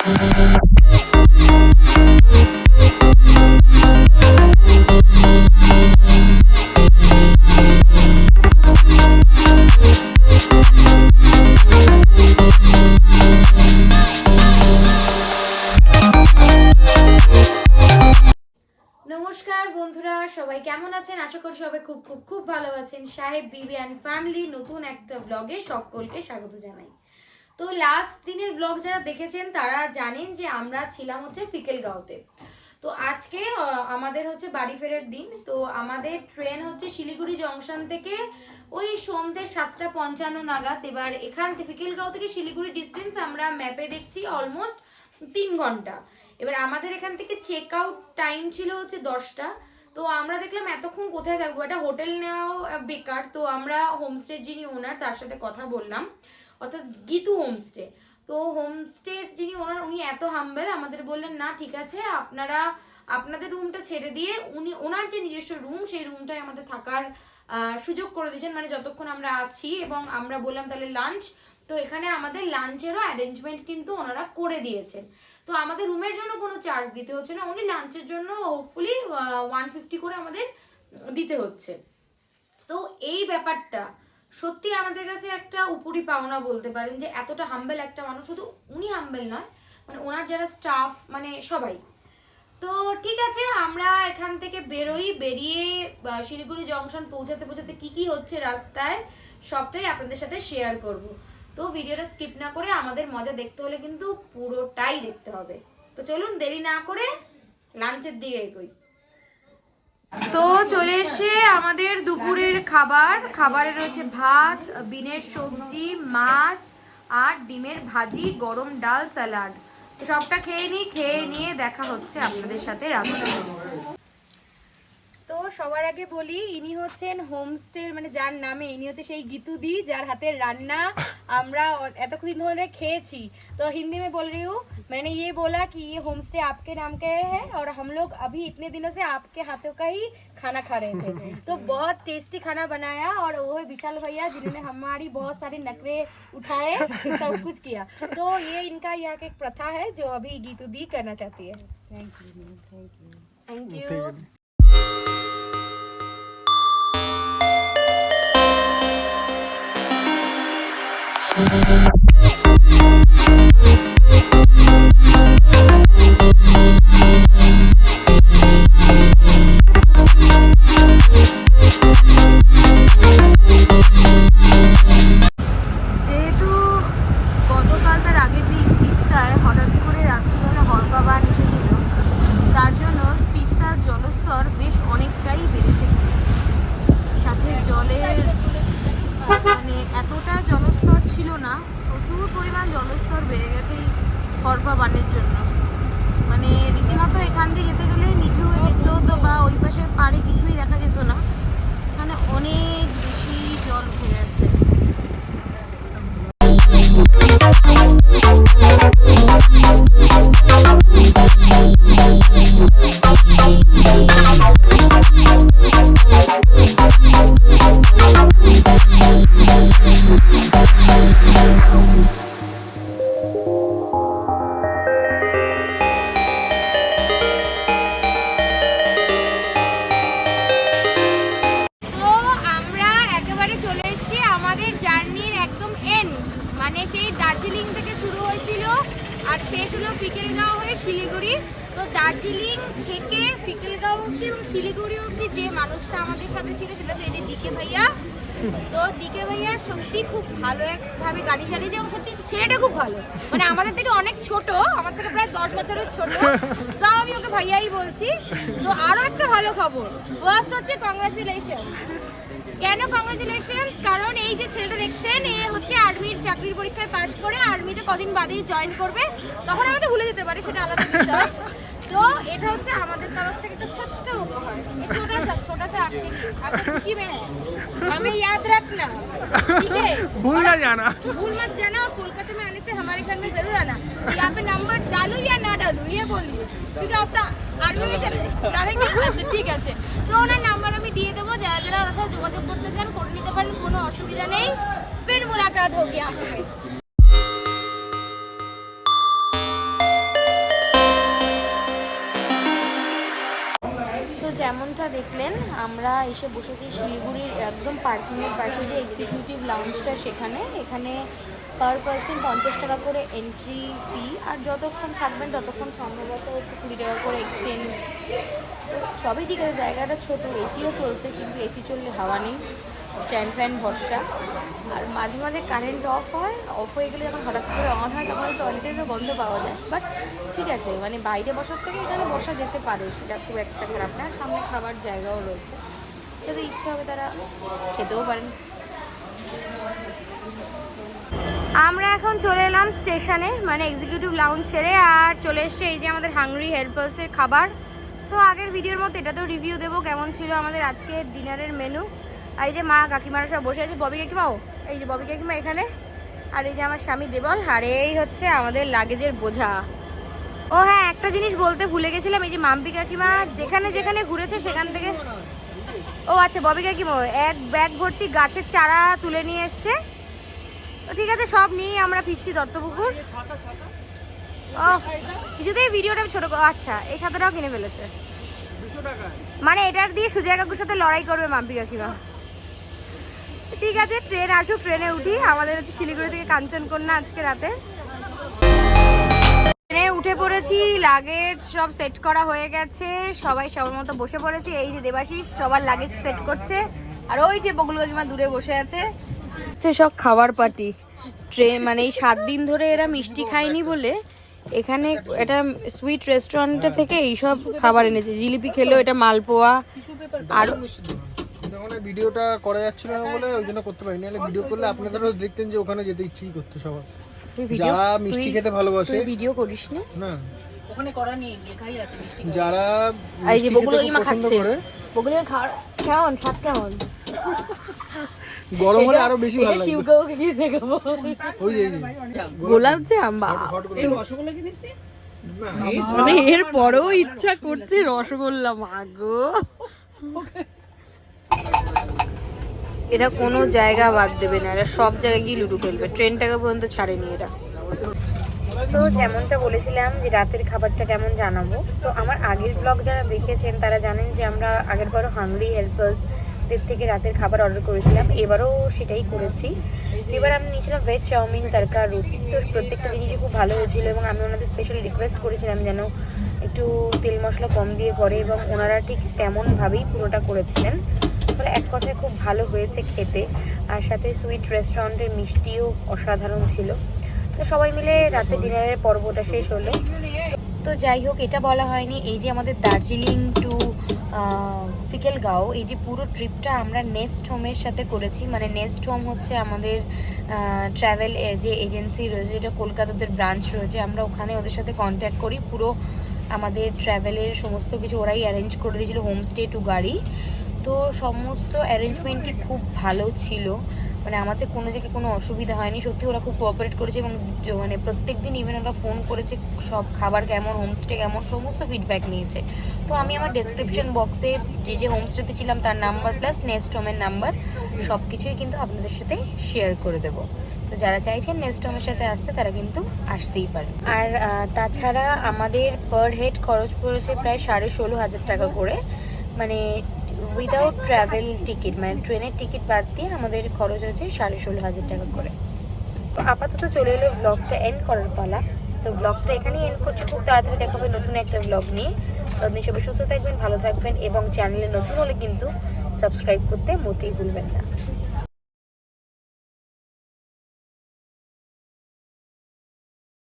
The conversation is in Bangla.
নমস্কার বন্ধুরা, সবাই কেমন আছেন? আশা করি সবাই খুব খুব খুব ভালো আছেন। সাহেব বিবি অ্যান্ড ফ্যামিলি নতুন একটা ব্লগে সকলকে স্বাগত জানাই। তো লাস্ট দিনের ব্লগ যারা দেখেছেন তারা জানেন যে আমরা ছিলাম হচ্ছে ফিকেলগাঁওতে। তো আজকে আমাদের হচ্ছে বাড়ি ফেরার দিন। তো আমাদের ট্রেন হচ্ছে শিলিগুড়ি জংশন থেকে ওই সন্ধ্যে 7:55 নাগাদ। এবার এখান থেকে ফিকেলগাঁও থেকে শিলিগুড়ি ডিস্টেন্স আমরা ম্যাপে দেখছি অলমোস্ট 3 ঘন্টা। এবার আমাদের এখান থেকে চেক আউট টাইম ছিল হচ্ছে 10টা। তো আমরা দেখলাম এতক্ষণ কোথায় থাকবো, একটা হোটেল নেওয়াও বেকার। তো আমরা হোমস্টের যিনি ওনার তার সাথে কথা বললাম, অর্থাৎ গীতু হোমস্টে। তো হোমস্টের যিনি ওনার, উনি এত হাম্বেল, আমাদের বললেন না ঠিক আছে আপনারা আপনাদের রুমটা ছেড়ে দিয়ে উনি ওনার যে নিজস্ব রুম সেই রুমটায় আমাদের থাকার সুযোগ করে দিয়েছেন, মানে যতক্ষণ আমরা আছি। এবং আমরা বললাম তাহলে লাঞ্চ, তো এখানে আমাদের লাঞ্চেরও অ্যারেঞ্জমেন্ট কিন্তু ওনারা করে দিয়েছেন। তো আমাদের রুমের জন্য কোনো চার্জ দিতে হচ্ছে না, উনি লাঞ্চের জন্য হোপফুলি 150 করে আমাদের দিতে হচ্ছে। তো এই ব্যাপারটা সত্যি আমাদের কাছে একটা উপরি পাওনা বলতে পারেন, যে এতটা হাম্বেল একটা মানুষ। শুধু উনি হাম্বেল নয়, মানে ওনার যারা স্টাফ মানে সবাই। তো ঠিক আছে, আমরা এখান থেকে বেরিয়ে শিলিগুড়ি জংশন পৌঁছাতে পৌঁছাতে কি কি হচ্ছে রাস্তায় সবটাই আপনাদের সাথে শেয়ার করব। তো ভিডিওটা স্কিপ না করে আমাদের মজা দেখতে হলে কিন্তু পুরোটাই দেখতে হবে। তো চলুন দেরি না করে লাঞ্চের দিকে এগোই। তো চলে এসে আমাদের দুপুরের খাবারে রয়েছে ভাত, বিনের সবজি, মাছ আর ডিমের ভাজি, গরম ডাল, স্যালাড। তো সবটা খেয়ে নিয়ে দেখা হচ্ছে আপনাদের সাথে রাস্তায়। তো সবার আগে বলি, ইনি হচ্ছেন হোমস্টের মানে যার নামে, ইনি হচ্ছে সেই গীতুদি যার হাতের রান্না আমরা এতক্ষণ ধরে খেয়েছি। तो हिंदी में बोल रही हूँ, मैंने ये बोला कि ये होम स्टे आपके नाम का है और हम लोग अभी इतने दिनों से आपके हाथों का ही खाना खा रहे थे। तो बहुत टेस्टी खाना बनाया, और वो है विशाल भैया जिन्होंने हमारी बहुत सारे नखरे उठाए, सब कुछ किया। तो ये इनका यहाँ की एक प्रथा है जो अभी गीतू दी करना चाहती है। Thank you. যেহেতু গতকাল তার আগের দিন তিস্তায় হঠাৎ করে রাত্রিবেলা হরপা বান এসেছিল, তার জন্য তিস্তার জলস্তর বেশ অনেকটাই বেড়েছে। সাথে জলের মানে এতটা জলস্তর ছিল না, প্রচুর পরিমাণ জলস্তর বেড়ে গেছে এই হরপা বানের জন্য। মানে রীতিমতো এখান দিয়ে যেতে গেলে নিচু হয়ে দেখতে হতো, বা ওই পাশের পাড়ে কিছুই দেখা যেত না। এখানে অনেক বেশি জল উঠে গেছে। মানে সেই দার্জিলিং থেকে শুরু হয়েছিল আর শেষ হলো ফিকেলগাঁও হয়ে শিলিগুড়ি। তো দার্জিলিং থেকে ফিকেলগাঁও অব্দি এবং শিলিগুড়ি অব্দি যে মানুষটা আমাদের সাথে ছিল সেটা তো এই যে ডিকে ভাইয়া। তো ডিকে ভাইয়া সত্যি খুব ভালো একভাবে গাড়ি চালিয়েছে, এবং সত্যি ছেলেটা খুব ভালো। মানে আমাদের থেকে অনেক ছোট, আমার থেকে প্রায় 10 বছরের ছোট, তাও আমি ওকে ভাইয়াই বলছি। তো আরও একটা ভালো খবর, ফার্স্ট হচ্ছে কংগ্রাচুলেশন। কেন কংগ্রাচুলেশন? কারণ এই যে ছেলেটা দেখছেন, এ হচ্ছে আর্মির চাকরির পরীক্ষায় পাশ করে আর্মিতে কদিন বাদেই জয়েন করবে। তখন আমাদের ভুলে যেতে পারে, সেটা আলাদা বিষয়। तो এটা হচ্ছে আমাদের তরফ থেকে একটা ছোট্ট উপহার। এই छोटा सा आपके लिए, आपकी खुशी में है, हमें याद रखना, ठीक है? भूल मत जाना। और कोलकाता में आने से हमारे घर में जरूर आना। यहाँ पे नंबर डालूं या ना डालूं ये बोलिए, क्योंकि आप आर्मी में चले डालेंगे। अच्छा ठीक আছে। তো ওনার নাম্বার আমি দিয়ে দেবো, যারা যারা ওনার সাথে যোগাযোগ করতে চান করে নিতে পারেন, কোনো অসুবিধা নেই। फिर मुलाकात हो गया। ভিউটা দেখলেন। আমরা এসে বসেছি শিলিগুড়ির একদম পার্কিংয়ের পাশে যে এক্সিকিউটিভ লাউঞ্জটা, এখানে পার পার্সন 50 টাকা করে এন্ট্রি ফি, আর যতক্ষণ থাকবেন ততক্ষণ সম্ভবত 20 টাকা করে এক্সটেন্ড। সবই ঠিক আছে, জায়গাটা ছোট, এসিও চলছে, কিন্তু এসি চললে হাওয়া নেই, স্ট্যান্ড ফ্যান ভরসা। আর মাঝে মাঝে কারেন্ট অফ হয়ে গেলে যখন হঠাৎ করে অন হয় তখন টয়লেটেরও গন্ধ পাওয়া যায়। বাট ঠিক আছে, মানে বাইরে বসার থেকে এখানে বসা যেতে পারে, সেটা খুব একটা খারাপ না। সামনে খাবার জায়গাও রয়েছে, যদি ইচ্ছা হবে তারা খেতেও পারেন। আমরা এখন চলে এলাম স্টেশনে, মানে এক্সিকিউটিভ লাউঞ্জ ছেড়ে, আর চলে এসছে এই যে আমাদের হাংরি হেল্পার্সের খাবার। তো আগের ভিডিওর মতো এটাতেও রিভিউ দেবো কেমন ছিল আমাদের আজকের ডিনারের মেনু। আর এই যে মা কাকিমারা সব বসে আছে, ববি কাকিমাও, এই যে ববি কাকিমা এখানে, আর এই যে আমার স্বামী দেবল, আর এই হচ্ছে আমাদের লাগেজের বোঝা। ও হ্যাঁ, একটা জিনিস বলতে ভুলে গেছিলাম, এই যে মাম্পি কাকিমা যেখানে যেখানে ঘুরেছে সেখান থেকে, ও আচ্ছা ববি কাকিমা এক ব্যাগ ভর্তি গাছের চারা তুলে নিয়ে এসছে। তো ঠিক আছে, সব নিয়ে আমরা ফিরছি দত্তপুকুর। ও কিছুতেই ভিডিওটা ছোট, আচ্ছা এই ছাতাটাও কিনে ফেলেছে, মানে এটার দিয়ে সুজয়া কাকুর সাথে লড়াই করবে মাম্পি কাকিমা। ঠিক আছে, ট্রেন আসুক, ট্রেনে উঠি। আমাদের হচ্ছে শিলিগুড়ি থেকে কাঞ্চনকন্যা আজকে রাতে। ট্রেনে উঠে পড়েছি, লাগেজ সব সেট করা হয়ে গেছে, সবাই সবার মতো বসে পড়েছি। এই যে দেবাশিস সবার লাগেজ সেট করছে, আর ওই যে বকুল কাকিমা দূরে বসে আছে। সব খাবার পার্টি ট্রেন, মানে এই 7 দিন ধরে এরা মিষ্টি খায়নি বলে এখানে এটা সুইট রেস্টুরেন্টের থেকে এইসব খাবার এনেছে। জিলিপি খেলো, এটা মালপোয়া, আর ভিডিওটা করা যাচ্ছিল না বলে ওই জন্য করতে পারিনি, নাহলে ভিডিও করলে আপনাদেরও দেখতেন যে ওখানে যেতে ইচ্ছেই করতে সবার। যারা মিষ্টি খেতে ভালোবাসে, তুই ভিডিও করিস না? না ওখানে করা নেই, লেখাই আছে মিষ্টি। যারা এই যে বকুল কাকিমা পছন্দ খাচ্ছে, করে, বকুলের খাওয়ার কেমন স্বাদ কেমন? গরম হলে আরো বেশি ভালো লাগবে। শিবকাকুকে কি দেখাবো? ওই যে গোলাপ জাম, রসগোল্লা জিনিস নেই? মানে এর পরেও ইচ্ছা করছে রসগোল্লা। মাগো, এরা কোনো জায়গা বাদ দেবে না, এরা সব জায়গায় গিয়ে লুডো খেলবে, ট্রেনটাকে পর্যন্ত ছাড়েনি এরা। তো যেমনটা বলেছিলাম যে রাতের খাবারটা কেমন জানাবো, তো আমার আগের ব্লগ যারা দেখেছেন তারা জানেন যে আমরা আগের বারও হাংরি হেল্পার্সদের থেকে রাতের খাবার অর্ডার করেছিলাম, এবারও সেটাই করেছি। এবার আমি নিয়েছিলাম ভেজ চাউমিন, তড়কা, রুটি। তো প্রত্যেকটা জিনিসই খুব ভালো হয়েছিল, এবং আমি ওনাদের স্পেশাল রিকোয়েস্ট করেছিলাম যেন একটু তেল মশলা কম দিয়ে করে, এবং ওনারা ঠিক তেমনভাবেই পুরোটা করেছিলেন। ফলে এক কথায় খুব ভালো হয়েছে খেতে, আর সাথে সুইট রেস্টুরেন্টের মিষ্টিও অসাধারণ ছিল। তো সবাই মিলে রাতে ডিনারের পর্বটা শেষ হলো। তো যাই হোক, এটা বলা হয়নি, এই যে আমাদের দার্জিলিং টু ফিকেলগাঁও, এই যে পুরো ট্রিপটা আমরা নেস্ট হোমের সাথে করেছি। মানে নেস্ট হোম হচ্ছে আমাদের ট্রাভেল যে এজেন্সি রয়েছে, যেটা কলকাতাতে ব্রাঞ্চ রয়েছে, আমরা ওখানে ওদের সাথে কন্ট্যাক্ট করি। পুরো আমাদের ট্রাভেলের সমস্ত কিছু ওরাই অ্যারেঞ্জ করে দিয়েছিলো, হোমস্টে টু গাড়ি। তো সমস্ত অ্যারেঞ্জমেন্টই খুব ভালো ছিল, মানে আমাদের কোনো জায়গায় কোনো অসুবিধা হয়নি। সত্যি ওরা খুব কোঅপারেট করেছে, এবং মানে প্রত্যেক দিন ইভেন ওরা ফোন করেছে সব খাবার কেমন, হোমস্টে কেমন, সমস্ত ফিডব্যাক নিয়েছে। তো আমি আমার ডেসক্রিপশন বক্সে যে হোমস্টেতে ছিলাম তার নাম্বার প্লাস নেস্ট হোমের নাম্বার সব কিছুই কিন্তু আপনাদের সাথে শেয়ার করে দেবো। তো যারা চাইছেন নেস্ট হোমের সাথে আসতে তারা কিন্তু আসতেই পারেন। আর তাছাড়া আমাদের পার হেড খরচ পড়েছে প্রায় 16,500 টাকা করে, মানে উইদাউট ট্রাভেল টিকিট, মানে ট্রেনের টিকিট বাদ দিয়ে আমাদের খরচ হচ্ছে 16,500 টাকা করে। তো আপাতত চলে এলো ব্লগটা এন্ড করার পালা। তো ব্লগটা এখানেই এন্ড করছি, খুব তাড়াতাড়ি দেখা হবে নতুন একটা ব্লগ নিয়ে। ততদিন সবাই সুস্থ থাকবেন, ভালো থাকবেন, এবং চ্যানেলে নতুন হলে কিন্তু সাবস্ক্রাইব করতে মোটেই ভুলবেন না।